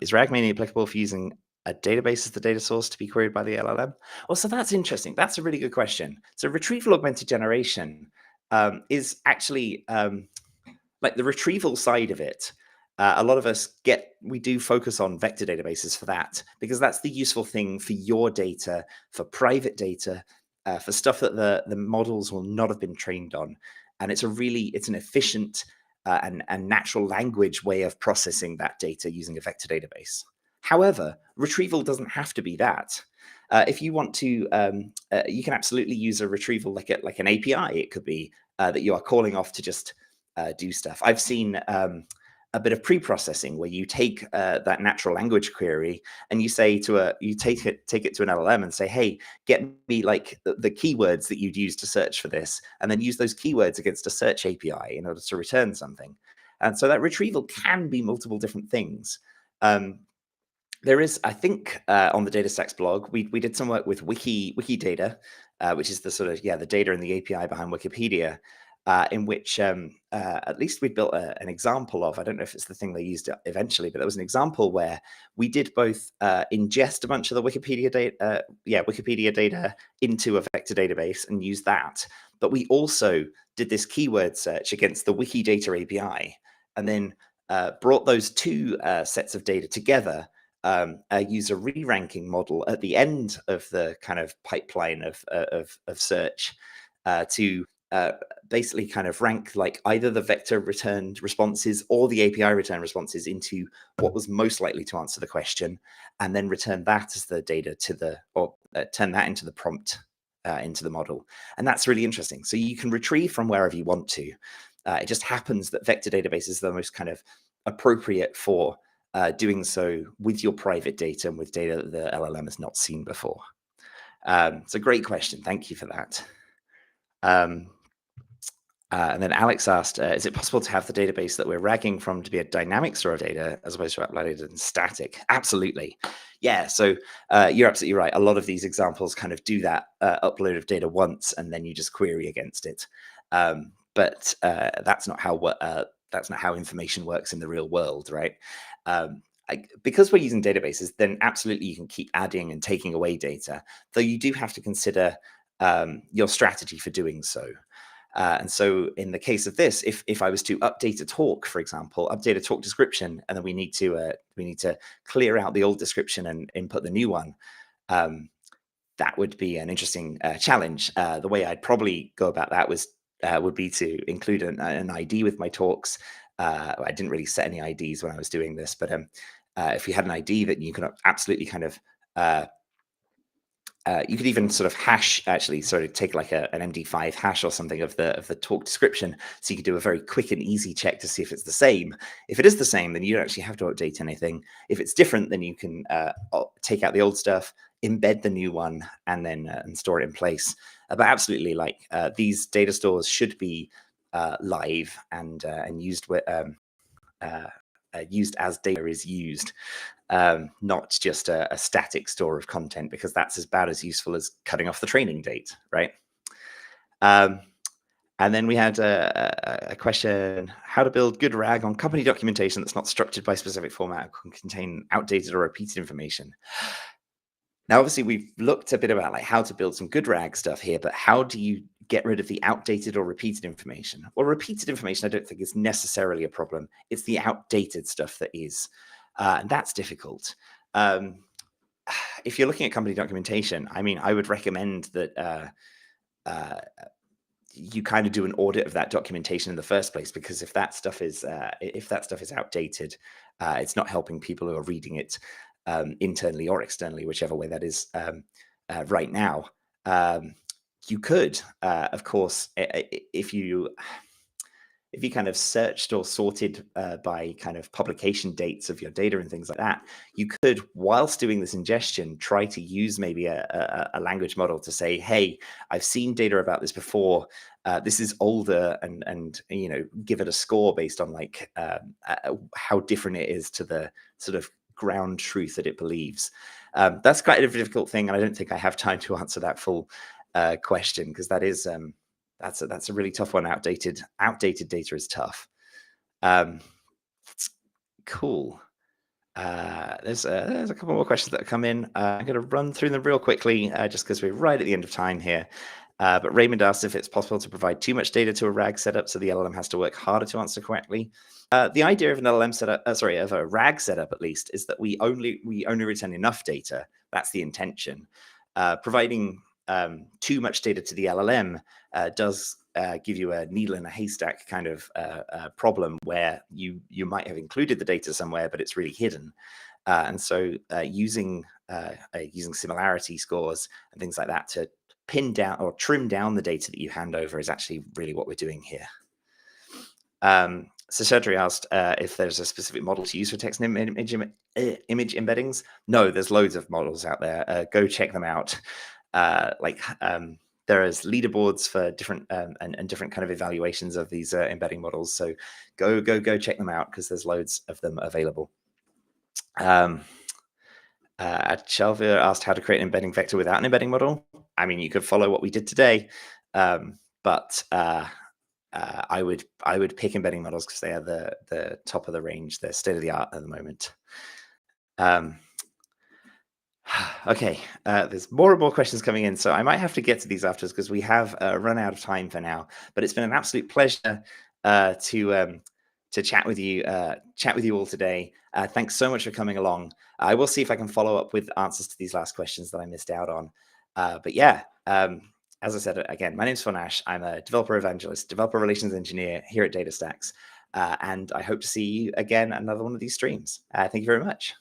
Is RAG mainly applicable for using a database as the data source to be queried by the LLM? Oh, so that's interesting. That's a really good question. So retrieval-augmented generation is actually like the retrieval side of it. A lot of us we do focus on vector databases for that, because that's the useful thing for your data, for private data, for stuff that the models will not have been trained on. And it's an efficient and natural language way of processing that data using a vector database. However, retrieval doesn't have to be that. If you want to, you can absolutely use a retrieval like an API. It could be that you are calling off to just do stuff. I've seen a bit of pre-processing where you take that natural language query and you say you take it to an LLM and say, hey, get me like the keywords that you'd use to search for this, and then use those keywords against a search API in order to return something. And so that retrieval can be multiple different things. There is, I think, on the DataStax blog, we did some work with Wikidata, which is the sort of, the data and the API behind Wikipedia, in which at least we built an example of, I don't know if it's the thing they used eventually, but there was an example where we did both ingest a bunch of the Wikipedia data into a vector database and use that. But we also did this keyword search against the Wikidata API, and then brought those two sets of data together, use a re-ranking model at the end of the kind of pipeline of search to basically kind of rank like either the vector returned responses or the API return responses into what was most likely to answer the question, and then return that as the data turn that into the prompt into the model. And that's really interesting. So you can retrieve from wherever you want to. It just happens that vector databases are the most kind of appropriate for doing so with your private data and with data that the LLM has not seen before. It's a great question. Thank you for that. And then Alex asked, is it possible to have the database that we're ragging from to be a dynamic store of data as opposed to uploaded in static? Absolutely. Yeah, so you're absolutely right. A lot of these examples kind of do that upload of data once, and then you just query against it. But that's not how information works in the real world, right? Because we're using databases, then absolutely you can keep adding and taking away data, though you do have to consider your strategy for doing so. And so in the case of this, if I was to update a talk, for example, update a talk description, and then we need to clear out the old description and input the new one, that would be an interesting challenge. The way I'd probably go about that would be to include an ID with my talks. I didn't really set any IDs when I was doing this, but if you had an ID that you can absolutely kind of you could even sort of hash, actually, sort of take like an MD5 hash or something of the talk description, so you could do a very quick and easy check to see if it's the same. If it is the same, then you don't actually have to update anything. If it's different, then you can take out the old stuff, embed the new one, and then and store it in place. But absolutely, like these data stores should be live and used used as data is used. Not just a static store of content, because that's about as useful as cutting off the training date, right? And then we had a question: how to build good RAG on company documentation that's not structured by specific format, can contain outdated or repeated information. Now, obviously, we've looked a bit about like how to build some good RAG stuff here, but how do you get rid of the outdated or repeated information? Well, repeated information I don't think is necessarily a problem. It's the outdated stuff that is. And that's difficult. If you're looking at company documentation, I mean, I would recommend that you kind of do an audit of that documentation in the first place, because if that stuff is outdated, it's not helping people who are reading it internally or externally, whichever way that is right now. You could, of course, if you kind of searched or sorted by kind of publication dates of your data and things like that, you could, whilst doing this ingestion, try to use maybe a language model to say, hey, I've seen data about this before. This is older, and give it a score based on like how different it is to the sort of ground truth that it believes. That's quite a difficult thing, and I don't think I have time to answer that full question, because that is that's a really tough one. Outdated data is tough. Cool. There's a couple more questions that have come in. I'm going to run through them real quickly, just because we're right at the end of time here. But Raymond asked if it's possible to provide too much data to a RAG setup, so the LLM has to work harder to answer correctly. The idea of an LLM setup, of a RAG setup at least, is that we only return enough data. That's the intention. Providing too much data to the LLM does give you a needle in a haystack kind of problem, where you might have included the data somewhere, but it's really hidden. And so using similarity scores and things like that to pin down or trim down the data that you hand over is actually really what we're doing here. So Sergey asked if there's a specific model to use for text and image embeddings. No, there's loads of models out there. Go check them out. There is leaderboards for different and different kind of evaluations of these embedding models. So go check them out, because there's loads of them available. Shelvia asked how to create an embedding vector without an embedding model. I mean, you could follow what we did today, but I would pick embedding models, because they are the top of the range. They're state of the art at the moment. Okay, there's more and more questions coming in, so I might have to get to these afterwards, because we have run out of time for now. But it's been an absolute pleasure to chat with you all today. Thanks so much for coming along. I will see if I can follow up with answers to these last questions that I missed out on. But yeah, as I said, again, my name's Fonash. I'm a developer evangelist, developer relations engineer here at DataStax, and I hope to see you again at another one of these streams. Thank you very much.